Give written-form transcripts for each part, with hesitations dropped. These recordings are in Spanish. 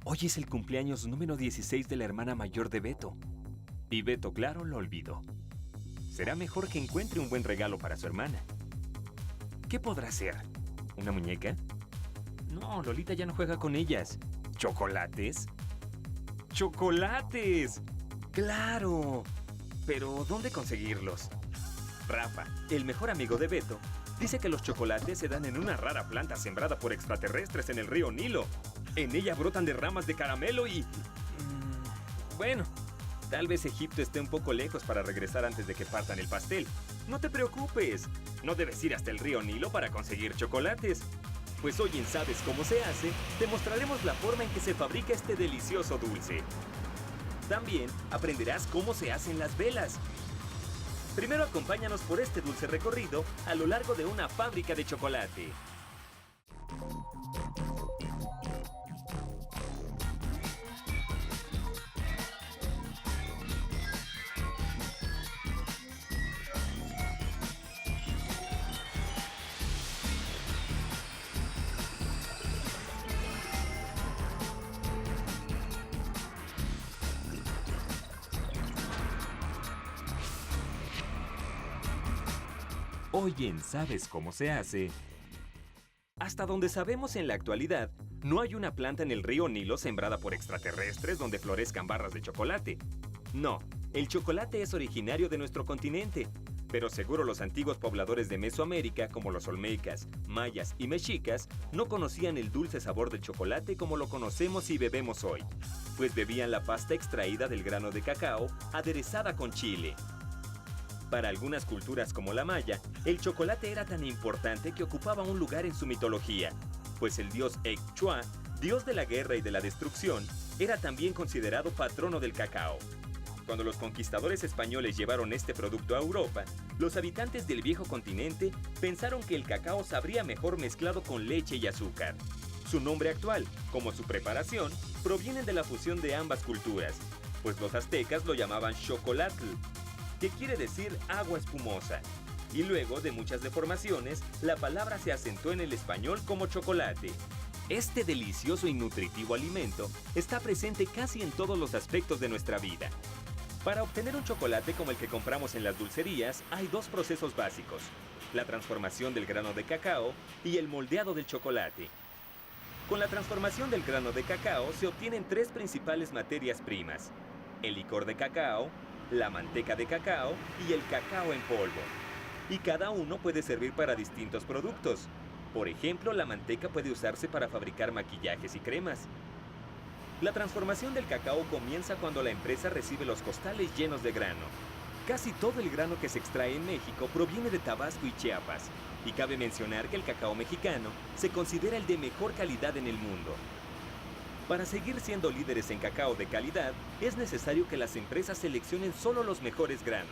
Hoy es el cumpleaños número 16 de la hermana mayor de Beto. Y Beto, claro, lo olvidó. Será mejor que encuentre un buen regalo para su hermana. ¿Qué podrá ser? ¿Una muñeca? No, Lolita ya no juega con ellas. ¿Chocolates? ¡Chocolates! ¡Claro! Pero, ¿dónde conseguirlos? Rafa, el mejor amigo de Beto, dice que los chocolates se dan en una rara planta sembrada por extraterrestres en el río Nilo. En ella brotan de ramas de caramelo y... bueno, tal vez Egipto esté un poco lejos para regresar antes de que partan el pastel. No te preocupes, no debes ir hasta el río Nilo para conseguir chocolates. Pues hoy en Sabes Cómo Se Hace, te mostraremos la forma en que se fabrica este delicioso dulce. También aprenderás cómo se hacen las velas. Primero acompáñanos por este dulce recorrido a lo largo de una fábrica de chocolate. Hoy en Sabes Cómo Se Hace. Hasta donde sabemos en la actualidad, no hay una planta en el río Nilo sembrada por extraterrestres donde florezcan barras de chocolate. No, el chocolate es originario de nuestro continente, pero seguro los antiguos pobladores de Mesoamérica, como los olmecas, mayas y mexicas, no conocían el dulce sabor del chocolate como lo conocemos y bebemos hoy, pues bebían la pasta extraída del grano de cacao aderezada con chile. Para algunas culturas como la maya, el chocolate era tan importante que ocupaba un lugar en su mitología, pues el dios Ecchua, dios de la guerra y de la destrucción, era también considerado patrono del cacao. Cuando los conquistadores españoles llevaron este producto a Europa, los habitantes del viejo continente pensaron que el cacao sabría mejor mezclado con leche y azúcar. Su nombre actual, como su preparación, provienen de la fusión de ambas culturas, pues los aztecas lo llamaban xocolatl, que quiere decir agua espumosa, y luego de muchas deformaciones, la palabra se asentó en el español como chocolate. Este delicioso y nutritivo alimento está presente casi en todos los aspectos de nuestra vida. Para obtener un chocolate como el que compramos en las dulcerías, hay dos procesos básicos: la transformación del grano de cacao y el moldeado del chocolate. Con la transformación del grano de cacao se obtienen tres principales materias primas: el licor de cacao, la manteca de cacao y el cacao en polvo. Y cada uno puede servir para distintos productos. Por ejemplo, la manteca puede usarse para fabricar maquillajes y cremas. La transformación del cacao comienza cuando la empresa recibe los costales llenos de grano. Casi todo el grano que se extrae en México proviene de Tabasco y Chiapas, y cabe mencionar que el cacao mexicano se considera el de mejor calidad en el mundo. Para seguir siendo líderes en cacao de calidad, es necesario que las empresas seleccionen solo los mejores granos.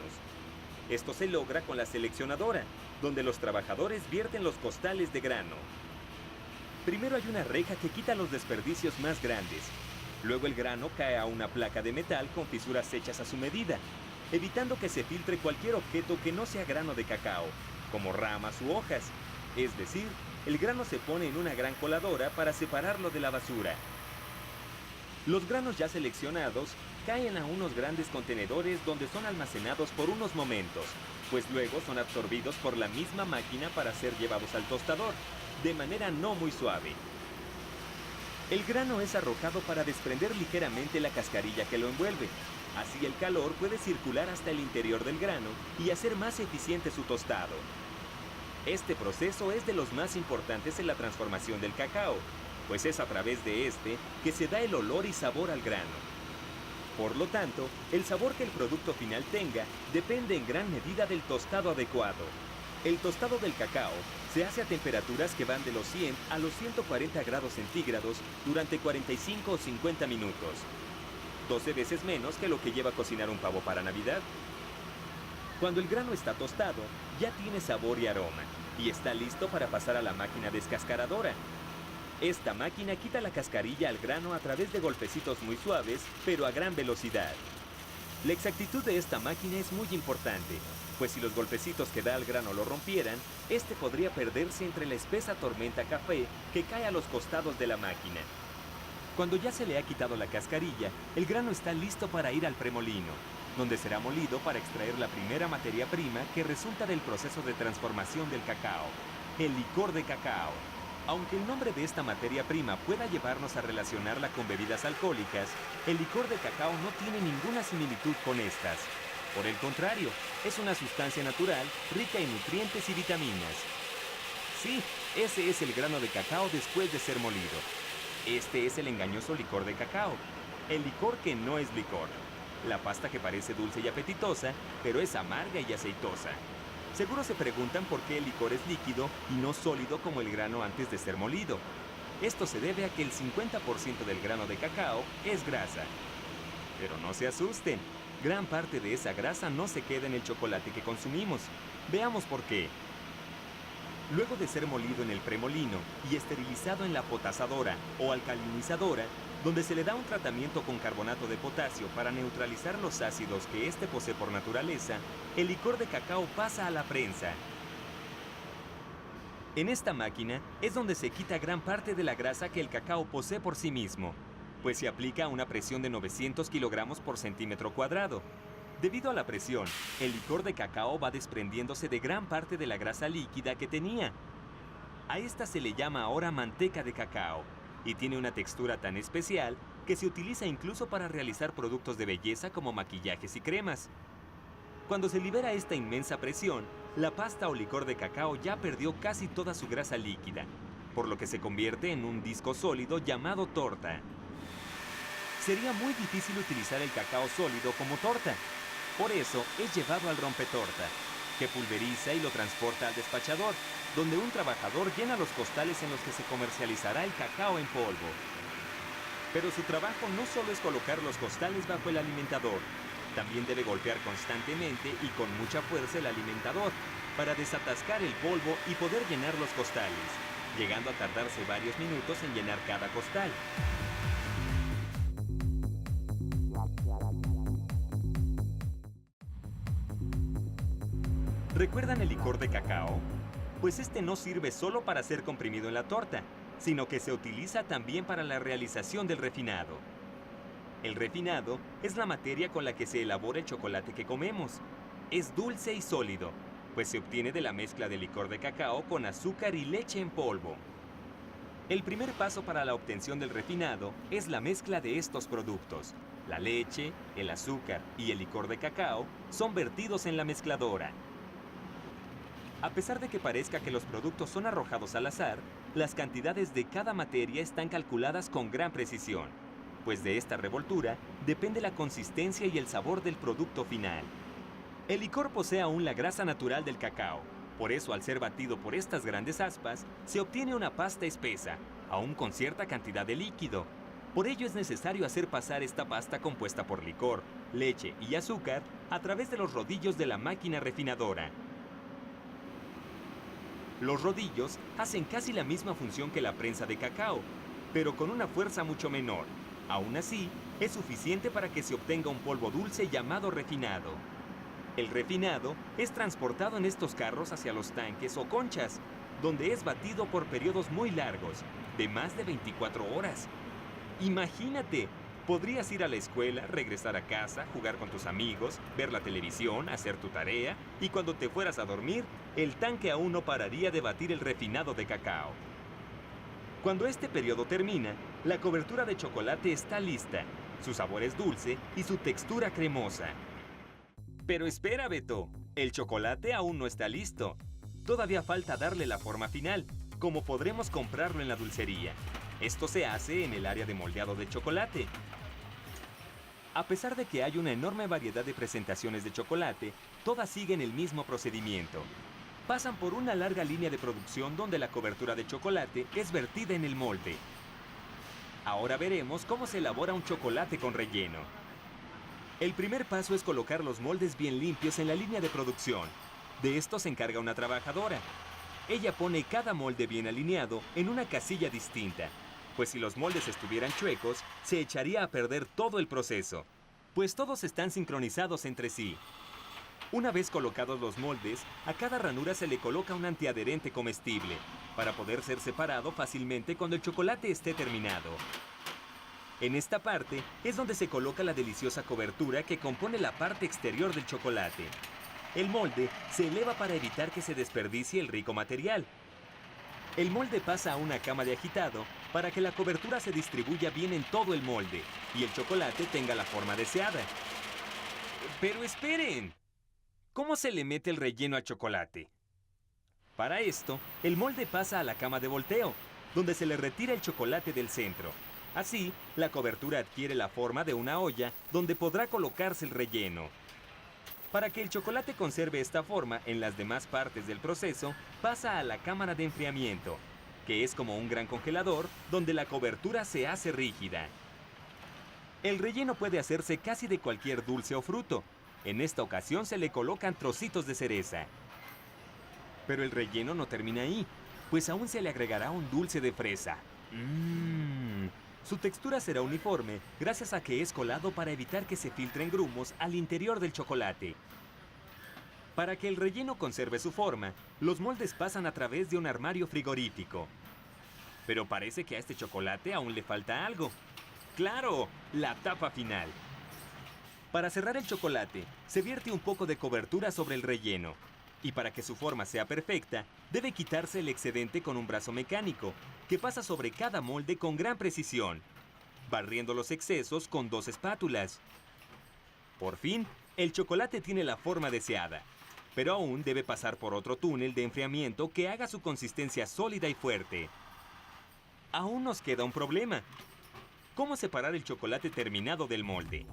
Esto se logra con la seleccionadora, donde los trabajadores vierten los costales de grano. Primero hay una reja que quita los desperdicios más grandes. Luego el grano cae a una placa de metal con fisuras hechas a su medida, evitando que se filtre cualquier objeto que no sea grano de cacao, como ramas u hojas. Es decir, el grano se pone en una gran coladora para separarlo de la basura. Los granos ya seleccionados caen a unos grandes contenedores donde son almacenados por unos momentos, pues luego son absorbidos por la misma máquina para ser llevados al tostador, de manera no muy suave. El grano es arrojado para desprender ligeramente la cascarilla que lo envuelve. Así el calor puede circular hasta el interior del grano y hacer más eficiente su tostado. Este proceso es de los más importantes en la transformación del cacao, pues es a través de este que se da el olor y sabor al grano. Por lo tanto, el sabor que el producto final tenga depende en gran medida del tostado adecuado. El tostado del cacao se hace a temperaturas que van de los 100 a los 140 grados centígrados durante 45 o 50 minutos. 12 veces menos que lo que lleva a cocinar un pavo para Navidad. Cuando el grano está tostado, ya tiene sabor y aroma, y está listo para pasar a la máquina descascaradora. Esta máquina quita la cascarilla al grano a través de golpecitos muy suaves, pero a gran velocidad. La exactitud de esta máquina es muy importante, pues si los golpecitos que da al grano lo rompieran, este podría perderse entre la espesa tormenta café que cae a los costados de la máquina. Cuando ya se le ha quitado la cascarilla, el grano está listo para ir al premolino, donde será molido para extraer la primera materia prima que resulta del proceso de transformación del cacao, el licor de cacao. Aunque el nombre de esta materia prima pueda llevarnos a relacionarla con bebidas alcohólicas, el licor de cacao no tiene ninguna similitud con estas. Por el contrario, es una sustancia natural rica en nutrientes y vitaminas. Sí, ese es el grano de cacao después de ser molido. Este es el engañoso licor de cacao, el licor que no es licor. La pasta que parece dulce y apetitosa, pero es amarga y aceitosa. Seguro se preguntan por qué el licor es líquido y no sólido como el grano antes de ser molido. Esto se debe a que el 50% del grano de cacao es grasa. Pero no se asusten, gran parte de esa grasa no se queda en el chocolate que consumimos. Veamos por qué. Luego de ser molido en el premolino y esterilizado en la potazadora o alcalinizadora, donde se le da un tratamiento con carbonato de potasio para neutralizar los ácidos que éste posee por naturaleza, el licor de cacao pasa a la prensa. En esta máquina es donde se quita gran parte de la grasa que el cacao posee por sí mismo, pues se aplica a una presión de 900 kilogramos por centímetro cuadrado. Debido a la presión, el licor de cacao va desprendiéndose de gran parte de la grasa líquida que tenía. A esta se le llama ahora manteca de cacao, y tiene una textura tan especial que se utiliza incluso para realizar productos de belleza como maquillajes y cremas. Cuando se libera esta inmensa presión, la pasta o licor de cacao ya perdió casi toda su grasa líquida, por lo que se convierte en un disco sólido llamado torta. Sería muy difícil utilizar el cacao sólido como torta. Por eso es llevado al rompetorta, que pulveriza y lo transporta al despachador, donde un trabajador llena los costales en los que se comercializará el cacao en polvo. Pero su trabajo no solo es colocar los costales bajo el alimentador, también debe golpear constantemente y con mucha fuerza el alimentador para desatascar el polvo y poder llenar los costales, llegando a tardarse varios minutos en llenar cada costal. ¿Recuerdan el licor de cacao? Pues este no sirve solo para ser comprimido en la torta, sino que se utiliza también para la realización del refinado. El refinado es la materia con la que se elabora el chocolate que comemos. Es dulce y sólido, pues se obtiene de la mezcla de licor de cacao con azúcar y leche en polvo. El primer paso para la obtención del refinado es la mezcla de estos productos. La leche, el azúcar y el licor de cacao son vertidos en la mezcladora. A pesar de que parezca que los productos son arrojados al azar, las cantidades de cada materia están calculadas con gran precisión, pues de esta revoltura depende la consistencia y el sabor del producto final. El licor posee aún la grasa natural del cacao, por eso al ser batido por estas grandes aspas, se obtiene una pasta espesa, aún con cierta cantidad de líquido. Por ello es necesario hacer pasar esta pasta compuesta por licor, leche y azúcar a través de los rodillos de la máquina refinadora. Los rodillos hacen casi la misma función que la prensa de cacao, pero con una fuerza mucho menor. Aún así, es suficiente para que se obtenga un polvo dulce llamado refinado. El refinado es transportado en estos carros hacia los tanques o conchas, donde es batido por periodos muy largos, de más de 24 horas. Imagínate, podrías ir a la escuela, regresar a casa, jugar con tus amigos, ver la televisión, hacer tu tarea, y cuando te fueras a dormir, el tanque aún no pararía de batir el refinado de cacao. Cuando este periodo termina, la cobertura de chocolate está lista, su sabor es dulce y su textura cremosa. Pero espera, Beto, el chocolate aún no está listo. Todavía falta darle la forma final, como podremos comprarlo en la dulcería. Esto se hace en el área de moldeado de chocolate. A pesar de que hay una enorme variedad de presentaciones de chocolate, todas siguen el mismo procedimiento. Pasan por una larga línea de producción donde la cobertura de chocolate es vertida en el molde. Ahora veremos cómo se elabora un chocolate con relleno. El primer paso es colocar los moldes bien limpios en la línea de producción. De esto se encarga una trabajadora. Ella pone cada molde bien alineado en una casilla distinta, pues si los moldes estuvieran chuecos, se echaría a perder todo el proceso, pues todos están sincronizados entre sí. Una vez colocados los moldes, a cada ranura se le coloca un antiadherente comestible, para poder ser separado fácilmente cuando el chocolate esté terminado. En esta parte es donde se coloca la deliciosa cobertura que compone la parte exterior del chocolate. El molde se eleva para evitar que se desperdicie el rico material. El molde pasa a una cama de agitado para que la cobertura se distribuya bien en todo el molde y el chocolate tenga la forma deseada. ¡Pero esperen! ¿Cómo se le mete el relleno al chocolate? Para esto, el molde pasa a la cama de volteo, donde se le retira el chocolate del centro. Así, la cobertura adquiere la forma de una olla donde podrá colocarse el relleno. Para que el chocolate conserve esta forma en las demás partes del proceso, pasa a la cámara de enfriamiento, que es como un gran congelador donde la cobertura se hace rígida. El relleno puede hacerse casi de cualquier dulce o fruto. En esta ocasión se le colocan trocitos de cereza. Pero el relleno no termina ahí, pues aún se le agregará un dulce de fresa. Su textura será uniforme gracias a que es colado para evitar que se filtren grumos al interior del chocolate. Para que el relleno conserve su forma, los moldes pasan a través de un armario frigorífico. Pero parece que a este chocolate aún le falta algo. ¡Claro! La tapa final. Para cerrar el chocolate, se vierte un poco de cobertura sobre el relleno. Y para que su forma sea perfecta, debe quitarse el excedente con un brazo mecánico, que pasa sobre cada molde con gran precisión, barriendo los excesos con 2 espátulas. Por fin, el chocolate tiene la forma deseada, pero aún debe pasar por otro túnel de enfriamiento que haga su consistencia sólida y fuerte. Aún nos queda un problema. ¿Cómo separar el chocolate terminado del molde?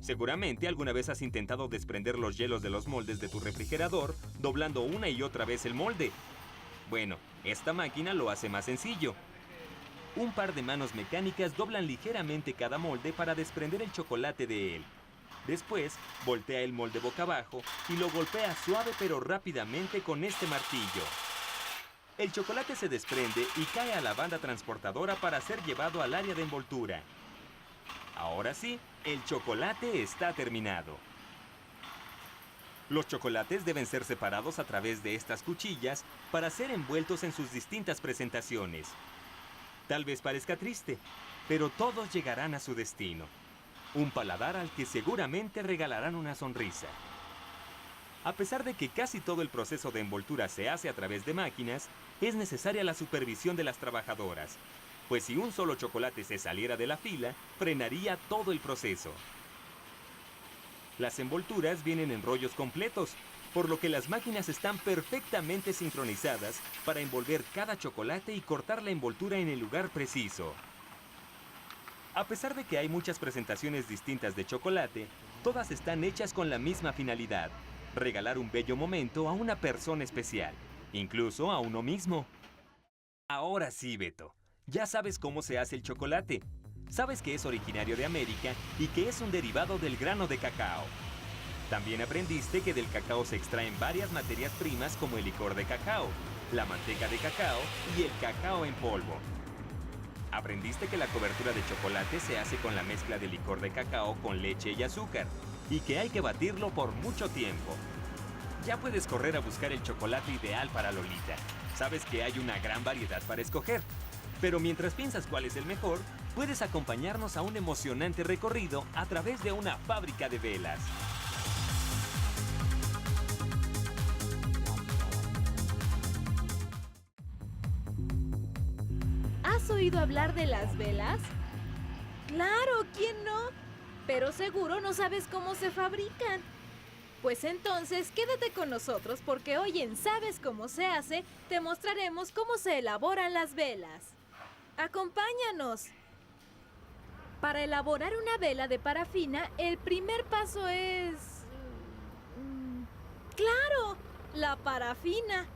Seguramente alguna vez has intentado desprender los hielos de los moldes de tu refrigerador, doblando una y otra vez el molde. Bueno, esta máquina lo hace más sencillo. Un par de manos mecánicas doblan ligeramente cada molde para desprender el chocolate de él. Después, voltea el molde boca abajo y lo golpea suave pero rápidamente con este martillo. El chocolate se desprende y cae a la banda transportadora para ser llevado al área de envoltura. Ahora sí, el chocolate está terminado. Los chocolates deben ser separados a través de estas cuchillas para ser envueltos en sus distintas presentaciones. Tal vez parezca triste, pero todos llegarán a su destino. Un paladar al que seguramente regalarán una sonrisa. A pesar de que casi todo el proceso de envoltura se hace a través de máquinas, es necesaria la supervisión de las trabajadoras, pues si un solo chocolate se saliera de la fila, frenaría todo el proceso. Las envolturas vienen en rollos completos, por lo que las máquinas están perfectamente sincronizadas para envolver cada chocolate y cortar la envoltura en el lugar preciso. A pesar de que hay muchas presentaciones distintas de chocolate, todas están hechas con la misma finalidad: regalar un bello momento a una persona especial, incluso a uno mismo. Ahora sí, Beto. Ya sabes cómo se hace el chocolate. Sabes que es originario de América y que es un derivado del grano de cacao. También aprendiste que del cacao se extraen varias materias primas como el licor de cacao, la manteca de cacao y el cacao en polvo. Aprendiste que la cobertura de chocolate se hace con la mezcla de licor de cacao con leche y azúcar y que hay que batirlo por mucho tiempo. Ya puedes correr a buscar el chocolate ideal para Lolita. Sabes que hay una gran variedad para escoger. Pero mientras piensas cuál es el mejor, puedes acompañarnos a un emocionante recorrido a través de una fábrica de velas. ¿Has oído hablar de las velas? Claro, ¿quién no? Pero seguro no sabes cómo se fabrican. Pues entonces quédate con nosotros porque hoy en Sabes Cómo Se Hace te mostraremos cómo se elaboran las velas. ¡Acompáñanos! Para elaborar una vela de parafina, el primer paso es... ¡Claro! La parafina.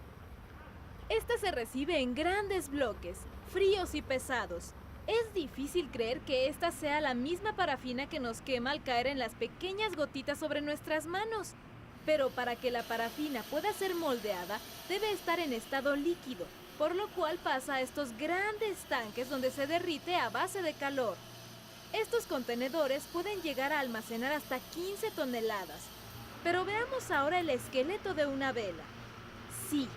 Esta se recibe en grandes bloques, fríos y pesados. Es difícil creer que esta sea la misma parafina que nos quema al caer en las pequeñas gotitas sobre nuestras manos. Pero para que la parafina pueda ser moldeada, debe estar en estado líquido, por lo cual pasa a estos grandes tanques donde se derrite a base de calor. Estos contenedores pueden llegar a almacenar hasta 15 toneladas. Pero veamos ahora el esqueleto de una vela. Sí,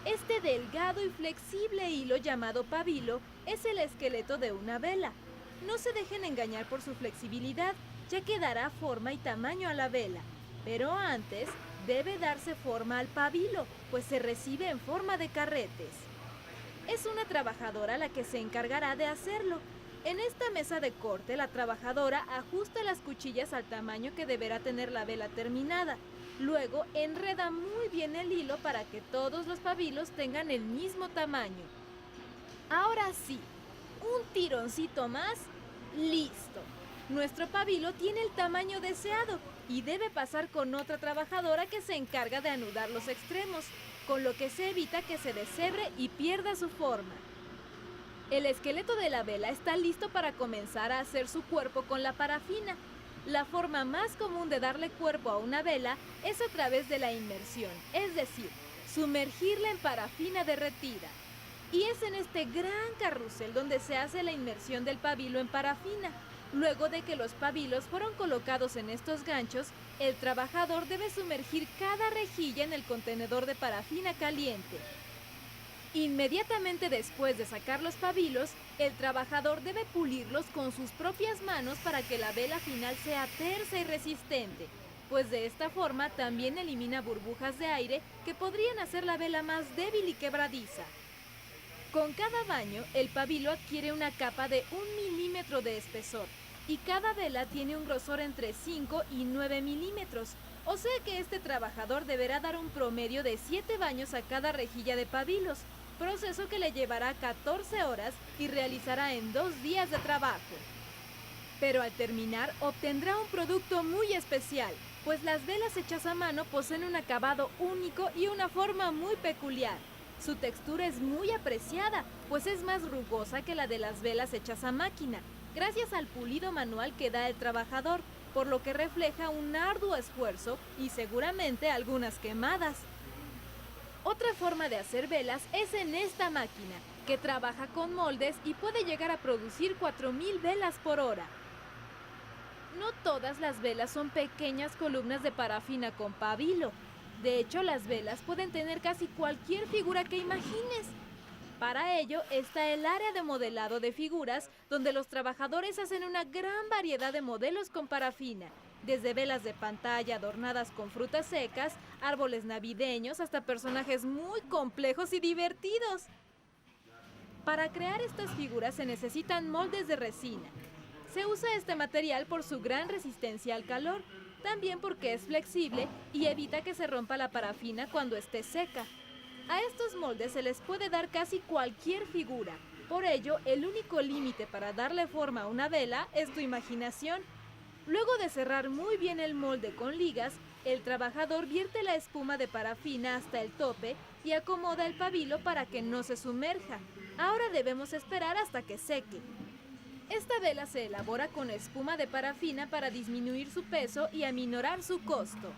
este delgado y flexible hilo llamado pabilo es el esqueleto de una vela. No se dejen engañar por su flexibilidad, ya que dará forma y tamaño a la vela. Pero antes, debe darse forma al pabilo, pues se recibe en forma de carretes. Es una trabajadora la que se encargará de hacerlo. En esta mesa de corte, la trabajadora ajusta las cuchillas al tamaño que deberá tener la vela terminada. Luego, enreda muy bien el hilo para que todos los pabilos tengan el mismo tamaño. Ahora sí, un tironcito más, listo. Nuestro pabilo tiene el tamaño deseado y debe pasar con otra trabajadora que se encarga de anudar los extremos, con lo que se evita que se deshebre y pierda su forma. El esqueleto de la vela está listo para comenzar a hacer su cuerpo con la parafina. La forma más común de darle cuerpo a una vela es a través de la inmersión, es decir, sumergirla en parafina derretida. Y es en este gran carrusel donde se hace la inmersión del pabilo en parafina. Luego de que los pabilos fueron colocados en estos ganchos, el trabajador debe sumergir cada rejilla en el contenedor de parafina caliente. Inmediatamente después de sacar los pabilos, el trabajador debe pulirlos con sus propias manos para que la vela final sea tersa y resistente, pues de esta forma también elimina burbujas de aire que podrían hacer la vela más débil y quebradiza. Con cada baño, el pabilo adquiere una capa de 1 milímetro de espesor y cada vela tiene un grosor entre 5 y 9 milímetros, o sea que este trabajador deberá dar un promedio de 7 baños a cada rejilla de pabilos, proceso que le llevará 14 horas y realizará en 2 días de trabajo. Pero al terminar obtendrá un producto muy especial, pues las velas hechas a mano poseen un acabado único y una forma muy peculiar. Su textura es muy apreciada, pues es más rugosa que la de las velas hechas a máquina, gracias al pulido manual que da el trabajador, por lo que refleja un arduo esfuerzo y seguramente algunas quemadas. Otra forma de hacer velas es en esta máquina, que trabaja con moldes y puede llegar a producir 4000 velas por hora. No todas las velas son pequeñas columnas de parafina con pabilo. De hecho, las velas pueden tener casi cualquier figura que imagines. Para ello está el área de modelado de figuras, donde los trabajadores hacen una gran variedad de modelos con parafina, desde velas de pantalla adornadas con frutas secas, árboles navideños, hasta personajes muy complejos y divertidos. Para crear estas figuras se necesitan moldes de resina. Se usa este material por su gran resistencia al calor, también porque es flexible y evita que se rompa la parafina cuando esté seca. A estos moldes se les puede dar casi cualquier figura. Por ello, el único límite para darle forma a una vela es tu imaginación. Luego de cerrar muy bien el molde con ligas, el trabajador vierte la espuma de parafina hasta el tope y acomoda el pabilo para que no se sumerja. Ahora debemos esperar hasta que seque. Esta vela se elabora con espuma de parafina para disminuir su peso y aminorar su costo.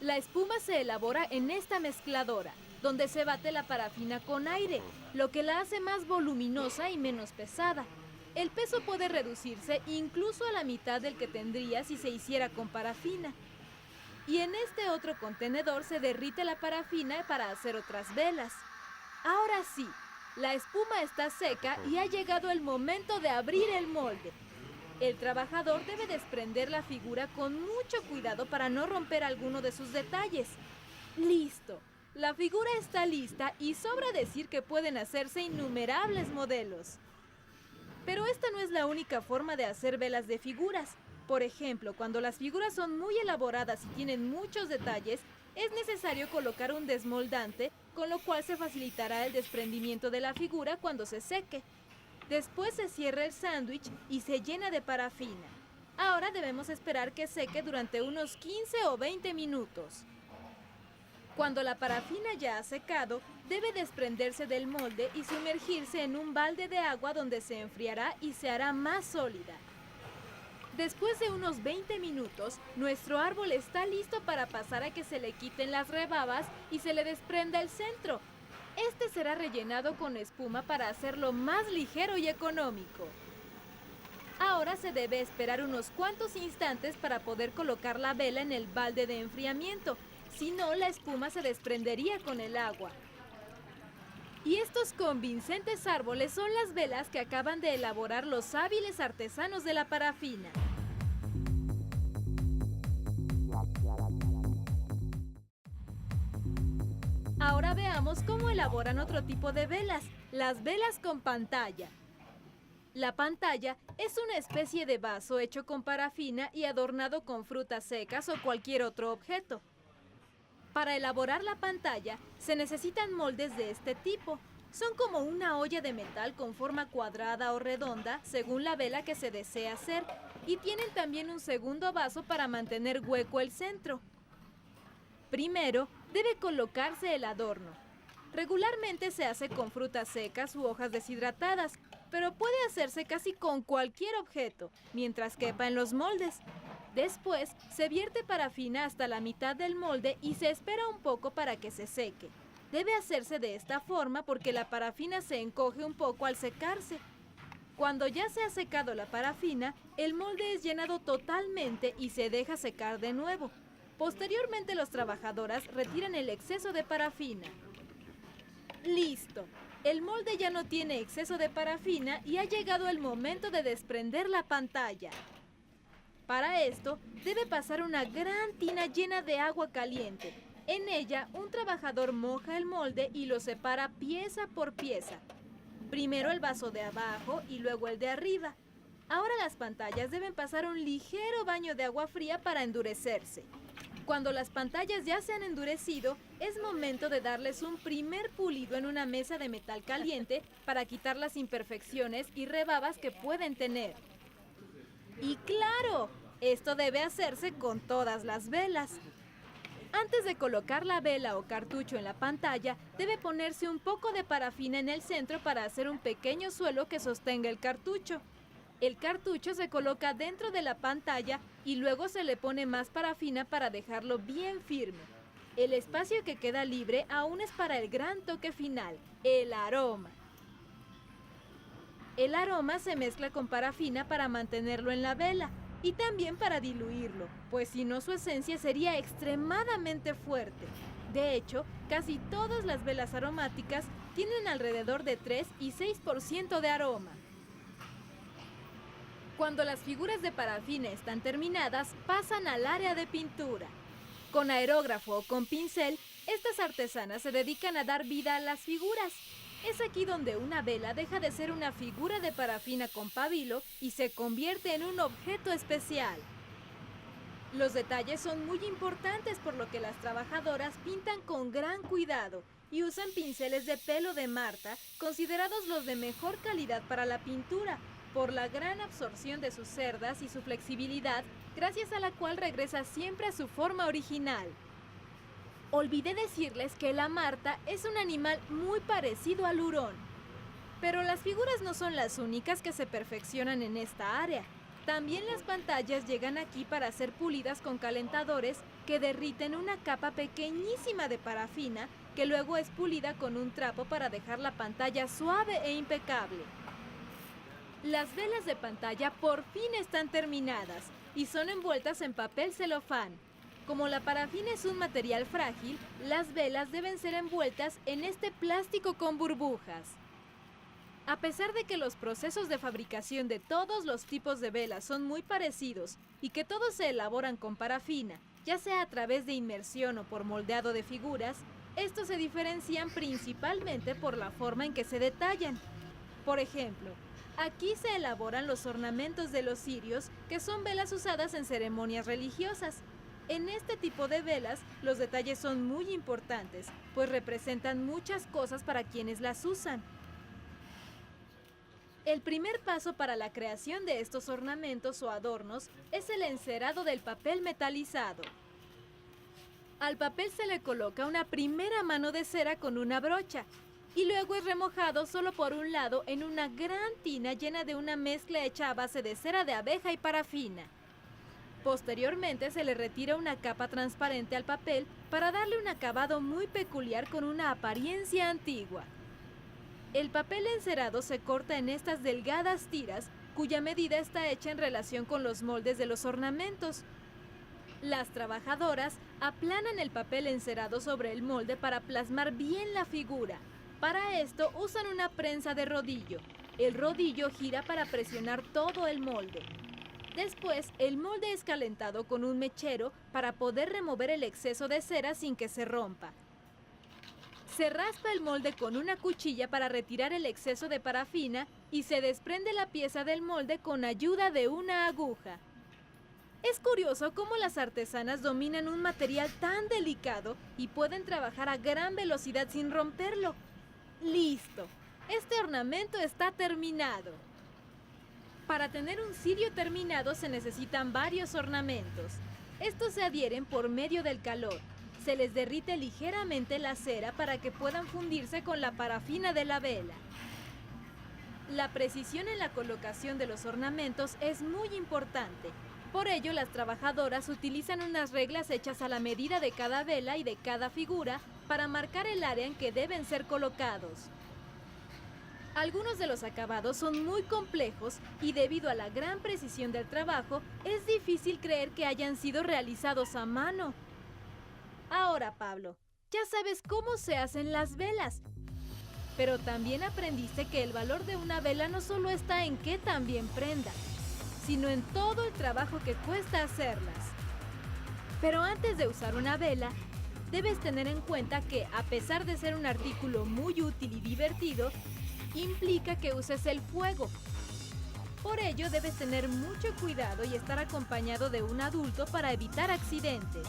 La espuma se elabora en esta mezcladora, donde se bate la parafina con aire, lo que la hace más voluminosa y menos pesada. El peso puede reducirse incluso a la mitad del que tendría si se hiciera con parafina. Y en este otro contenedor se derrite la parafina para hacer otras velas. Ahora sí, la espuma está seca y ha llegado el momento de abrir el molde. El trabajador debe desprender la figura con mucho cuidado para no romper alguno de sus detalles. ¡Listo! La figura está lista y sobra decir que pueden hacerse innumerables modelos. Pero esta no es la única forma de hacer velas de figuras. Por ejemplo, cuando las figuras son muy elaboradas y tienen muchos detalles, es necesario colocar un desmoldante, con lo cual se facilitará el desprendimiento de la figura cuando se seque. Después se cierra el sándwich y se llena de parafina. Ahora debemos esperar que seque durante unos 15 o 20 minutos. Cuando la parafina ya ha secado, debe desprenderse del molde y sumergirse en un balde de agua donde se enfriará y se hará más sólida. Después de unos 20 minutos, nuestro árbol está listo para pasar a que se le quiten las rebabas y se le desprenda el centro. Este será rellenado con espuma para hacerlo más ligero y económico. Ahora se debe esperar unos cuantos instantes para poder colocar la vela en el balde de enfriamiento, si no, la espuma se desprendería con el agua. Y estos convincentes árboles son las velas que acaban de elaborar los hábiles artesanos de la parafina. Ahora veamos cómo elaboran otro tipo de velas, las velas con pantalla. La pantalla es una especie de vaso hecho con parafina y adornado con frutas secas o cualquier otro objeto. Para elaborar la pantalla se necesitan moldes de este tipo. Son como una olla de metal con forma cuadrada o redonda según la vela que se desea hacer y tienen también un segundo vaso para mantener hueco el centro. Primero, debe colocarse el adorno. Regularmente se hace con frutas secas u hojas deshidratadas, pero puede hacerse casi con cualquier objeto, mientras quepa en los moldes. Después, se vierte parafina hasta la mitad del molde y se espera un poco para que se seque. Debe hacerse de esta forma porque la parafina se encoge un poco al secarse. Cuando ya se ha secado la parafina, el molde es llenado totalmente y se deja secar de nuevo. Posteriormente, las trabajadoras retiran el exceso de parafina. ¡Listo! El molde ya no tiene exceso de parafina y ha llegado el momento de desprender la pantalla. Para esto, debe pasar una gran tina llena de agua caliente. En ella, un trabajador moja el molde y lo separa pieza por pieza. Primero el vaso de abajo y luego el de arriba. Ahora las pantallas deben pasar un ligero baño de agua fría para endurecerse. Cuando las pantallas ya se han endurecido, es momento de darles un primer pulido en una mesa de metal caliente para quitar las imperfecciones y rebabas que pueden tener. Y claro, esto debe hacerse con todas las velas. Antes de colocar la vela o cartucho en la pantalla, debe ponerse un poco de parafina en el centro para hacer un pequeño suelo que sostenga el cartucho. El cartucho se coloca dentro de la pantalla y luego se le pone más parafina para dejarlo bien firme. El espacio que queda libre aún es para el gran toque final, el aroma. El aroma se mezcla con parafina para mantenerlo en la vela y también para diluirlo, pues si no su esencia sería extremadamente fuerte. De hecho, casi todas las velas aromáticas tienen alrededor de 3 y 6% de aroma. Cuando las figuras de parafina están terminadas, pasan al área de pintura. Con aerógrafo o con pincel, estas artesanas se dedican a dar vida a las figuras. Es aquí donde una vela deja de ser una figura de parafina con pabilo y se convierte en un objeto especial. Los detalles son muy importantes, por lo que las trabajadoras pintan con gran cuidado y usan pinceles de pelo de Marta, considerados los de mejor calidad para la pintura, por la gran absorción de sus cerdas y su flexibilidad, gracias a la cual regresa siempre a su forma original. Olvidé decirles que la Marta es un animal muy parecido al hurón. Pero las figuras no son las únicas que se perfeccionan en esta área. También las pantallas llegan aquí para ser pulidas con calentadores que derriten una capa pequeñísima de parafina que luego es pulida con un trapo para dejar la pantalla suave e impecable. Las velas de pantalla por fin están terminadas y son envueltas en papel celofán. Como la parafina es un material frágil, las velas deben ser envueltas en este plástico con burbujas. A pesar de que los procesos de fabricación de todos los tipos de velas son muy parecidos y que todos se elaboran con parafina, ya sea a través de inmersión o por moldeado de figuras, estos se diferencian principalmente por la forma en que se detallan. Por ejemplo, aquí se elaboran los ornamentos de los cirios, que son velas usadas en ceremonias religiosas. En este tipo de velas, los detalles son muy importantes, pues representan muchas cosas para quienes las usan. El primer paso para la creación de estos ornamentos o adornos es el encerado del papel metalizado. Al papel se le coloca una primera mano de cera con una brocha, y luego es remojado solo por un lado en una gran tina llena de una mezcla hecha a base de cera de abeja y parafina. Posteriormente se le retira una capa transparente al papel para darle un acabado muy peculiar con una apariencia antigua. El papel encerado se corta en estas delgadas tiras, cuya medida está hecha en relación con los moldes de los ornamentos. Las trabajadoras aplanan el papel encerado sobre el molde para plasmar bien la figura. Para esto usan una prensa de rodillo. El rodillo gira para presionar todo el molde. Después, el molde es calentado con un mechero para poder remover el exceso de cera sin que se rompa. Se raspa el molde con una cuchilla para retirar el exceso de parafina y se desprende la pieza del molde con ayuda de una aguja. Es curioso cómo las artesanas dominan un material tan delicado y pueden trabajar a gran velocidad sin romperlo. ¡Listo! Este ornamento está terminado. Para tener un cirio terminado se necesitan varios ornamentos. Estos se adhieren por medio del calor. Se les derrite ligeramente la cera para que puedan fundirse con la parafina de la vela. La precisión en la colocación de los ornamentos es muy importante. Por ello, las trabajadoras utilizan unas reglas hechas a la medida de cada vela y de cada figura para marcar el área en que deben ser colocados. Algunos de los acabados son muy complejos y debido a la gran precisión del trabajo, es difícil creer que hayan sido realizados a mano. Ahora, Pablo, ya sabes cómo se hacen las velas. Pero también aprendiste que el valor de una vela no solo está en que también prenda, sino en todo el trabajo que cuesta hacerlas. Pero antes de usar una vela, debes tener en cuenta que, a pesar de ser un artículo muy útil y divertido, implica que uses el fuego. Por ello, debes tener mucho cuidado y estar acompañado de un adulto para evitar accidentes.